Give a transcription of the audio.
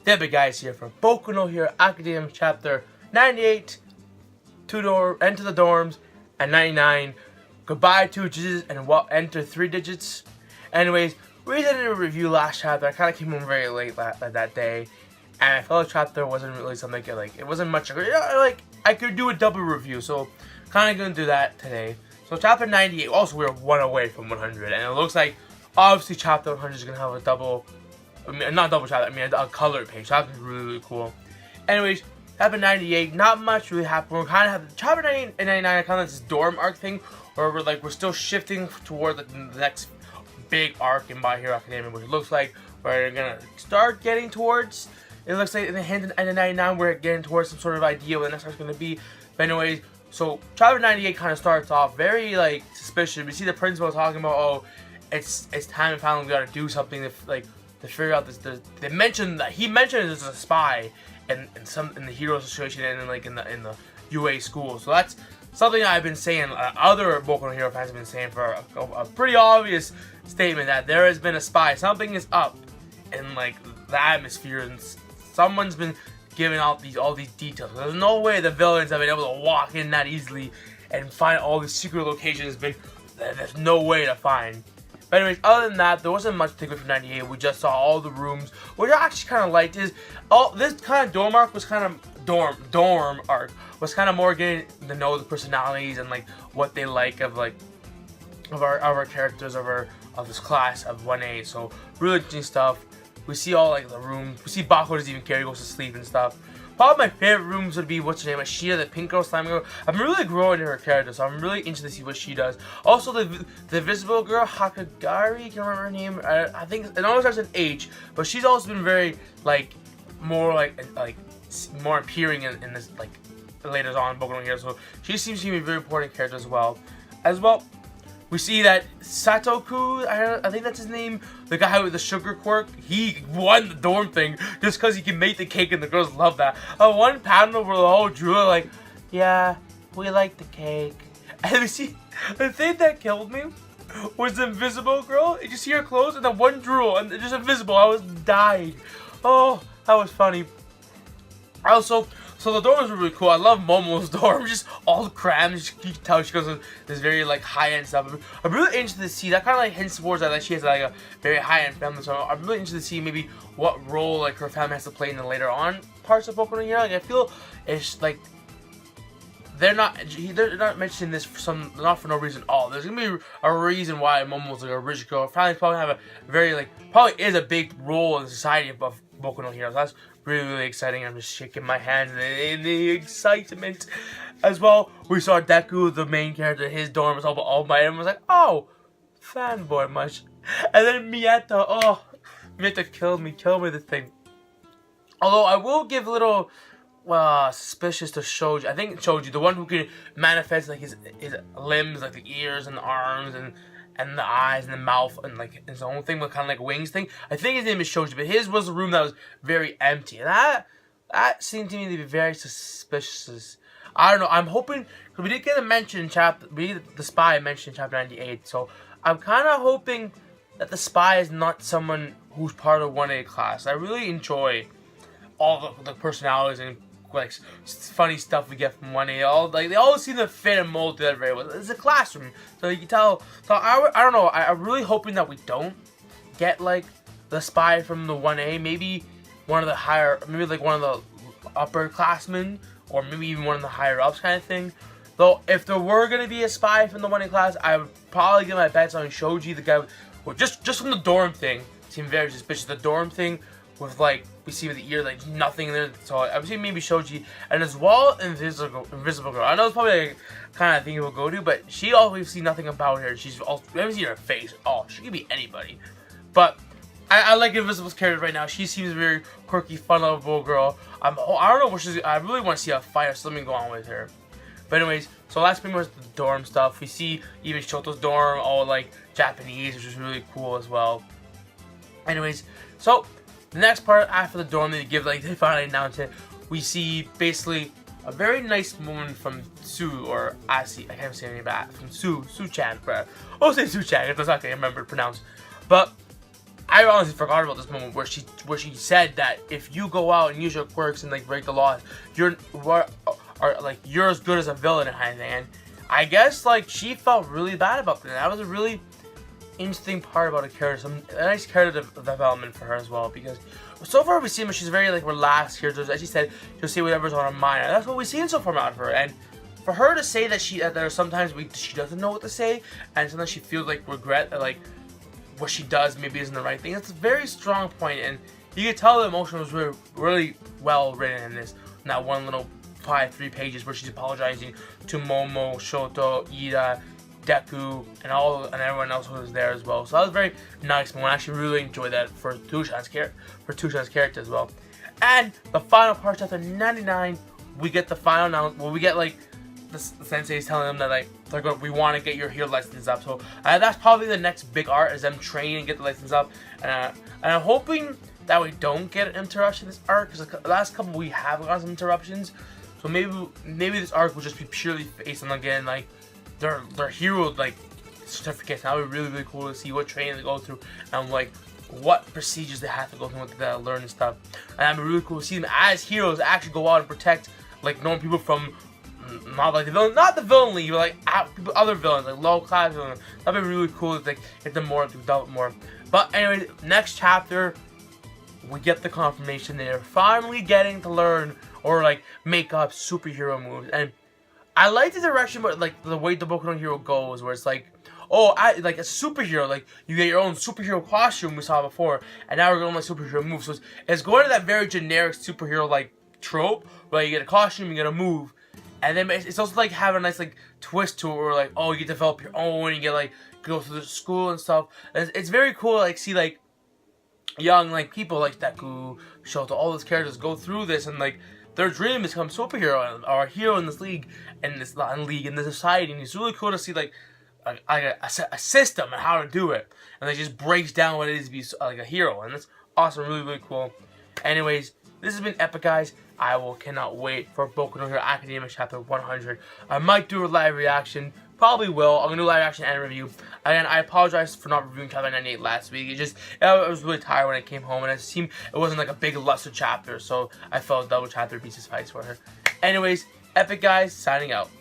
TheEpicGuyz here for Boku No Hero Academia chapter 98, enter the dorms, and 99, goodbye 2 digits and enter 3 digits. Anyways, we did a review last chapter. I kind of came home very late that day, and I felt the chapter wasn't really something like it wasn't much like I could do a double review, so kind of gonna do that today. So chapter 98, also we're 1 away from 100, and it looks like obviously chapter 100 is gonna have a double. Not double chapter, a colored page. That's really cool. Anyways, chapter 98, not much really happened. We're kind of have chapter 98 and 99 are kind of this dorm arc thing, where we're still shifting toward the next big arc in My Hero Academia, which looks like we're gonna start getting towards. It looks like in the end of 99 we're getting towards some sort of idea what the next arc's gonna be. But anyways, so chapter 98 kind of starts off very suspicious. We see the principal talking about, oh, it's time and finally we gotta do something to figure out this. They mentioned that he mentioned there's a spy in the Heroes Association and in the UA school. So that's something I've been saying. Other Boku No Hero fans have been saying for a pretty obvious statement that there has been a spy. Something is up in the atmosphere, and someone's been giving out all these details. There's no way the villains have been able to walk in that easily and find all these secret locations. There's no way to find. But anyways, other than that, there wasn't much to take away from 98. We just saw all the rooms, which I actually kind of liked. This kind of dorm arc was kind of dorm arc was kind of more getting to know the personalities and what they like of our characters of this class of 1A. So really interesting stuff. We see all the rooms. We see Bako doesn't even care. He goes to sleep and stuff. Probably my favorite rooms would be, what's her name, Ashita, the pink girl, slime girl. I'm really growing in her character, so I'm really interested to see what she does. Also, the invisible girl, Hakagari, can remember her name? I think it always starts with H, but she's also been very more more appearing in this later on in Boku No Hero. So she seems to be a very important character as well. We see that Satoku, I think that's his name, the guy with the sugar quirk, he won the dorm thing just because he can make the cake and the girls love that. One panel where the whole drew yeah, we like the cake. And we see, the thing that killed me was the invisible girl. You see her clothes and then one drool and just invisible. I was dying. Oh, that was funny. So the dorms were really cool. I love Momo's dorm, just all crammed. You can tell she goes to this very high-end stuff. I'm really interested to see that kind of hints towards that she has a very high-end family. So I'm really interested to see maybe what role her family has to play in the later on parts of Boku No Hero. I feel it's they're not mentioning this not for no reason at all. There's gonna be a reason why Momo's a rich girl. Her family's probably have a very probably is a big role in society of Boku No Hero. So that's really exciting. I'm just shaking my hands in the excitement. As well, we saw Deku, the main character. His dorm was all by him. I was like, oh, fanboy much. And then Miyata, oh, Miyata killed me the thing. Although I will give a little suspicious to Shoji. I think Shoji, the one who can manifest his limbs, the ears and the arms and the eyes and the mouth and his own thing with kind of wings thing. I think his name is Shoji, but his was a room that was very empty. And that seemed to me to be very suspicious. I don't know. I'm hoping, because we did get a mention in the spy mentioned in chapter 98. So I'm kind of hoping that the spy is not someone who's part of 1A class. I really enjoy all the personalities and funny stuff we get from 1A. They all seem to fit and mold together very well. It's a classroom, so you can tell. So I don't know. I'm really hoping that we don't get the spy from the 1A. Maybe one of the one of the upperclassmen, or maybe even one of the higher ups kind of thing. Though if there were gonna be a spy from the 1A class, I would probably give my bets on Shoji, the guy just from the dorm thing. Seemed very suspicious. The dorm thing with we see with the ear nothing in there, so I would say maybe Shoji, and as well Invisible Girl. I know it's probably kind of thing you will go to, but she always see nothing about her. We haven't seen her face. Oh, she could be anybody, but I like Invisible's character right now. She seems a very quirky, fun, lovable girl. I don't know what I really want to see a fight or something go on with her. But anyways, so that's pretty much the dorm stuff. We see even Shoto's dorm, all Japanese, which is really cool as well. Anyways, so the next part after the dorm, they finally announce it. We see basically a very nice moment from Sue, or Asi, I can't say her name, but from Sue-chan, bro. I'll say Sue-chan, if that's not going to remember to pronounce. But I honestly forgot about this moment where she said that if you go out and use your quirks and like break the laws, you're as good as a villain in high end. I guess like she felt really bad about that. That was a really interesting part about a character, a nice character development for her as well. Because so far we've seen her, she's very like relaxed character. As she said, she'll say whatever's on her mind, and that's what we've seen so far out of her. And for her to say that there are sometimes she doesn't know what to say, and sometimes she feels like regret that like what she does maybe isn't the right thing. That's a very strong point, and you can tell the emotion was really well written in this. Not one little 3 pages where she's apologizing to Momo, Shoto, Ida, Deku, and everyone else who was there as well. So that was very nice moment. I actually really enjoyed that for Tushan's character as well. And the final part, chapter 99, we get the final announcement. Well, we get like the sensei's telling them that like we want to get your hero license up. So that's probably the next big arc, is them training and get the license up. And I'm hoping that we don't get an interruption in this arc, because the last couple we have got some interruptions. So maybe this arc will just be purely based on again like their hero like certificates. That would be really cool to see what training they go through and like what procedures they have to go through, what they gotta learn and stuff. And that'd be really cool to see them as heroes actually go out and protect like normal people from not the villain league, but like other villains, like low class villains. That'd be really cool to like get them more, to develop more. But anyway, next chapter we get the confirmation they're finally getting to learn or like make up superhero moves. And I like the direction, but like the way the Boku No Hero goes, where it's like, oh, like a superhero, like you get your own superhero costume we saw before, and now we're going like superhero moves. So it's going to that very generic superhero like trope, where you get a costume, you get a move, and then it's also like having a nice like twist to it, where like, oh, you get to develop your own, you get like go through the school and stuff. And it's very cool to like see like young like people like Deku, Shoto, all those characters go through this, and like their dream is to become superhero or a hero in this league, in this society. And it's really cool to see like a system and how to do it, and it just breaks down what it is to be like a hero, and that's awesome, really cool. Anyways, this has been TheEpicGuyz. I cannot wait for Boku No Hero Academia chapter 100. I might do a live reaction. Probably will. I'm gonna do a live reaction and review. Again, I apologize for not reviewing chapter 98 last week. I was really tired when I came home, and it seemed it wasn't like a big luster chapter, so I felt double chapter would be suffice for her. Anyways, TheEpicGuyz signing out.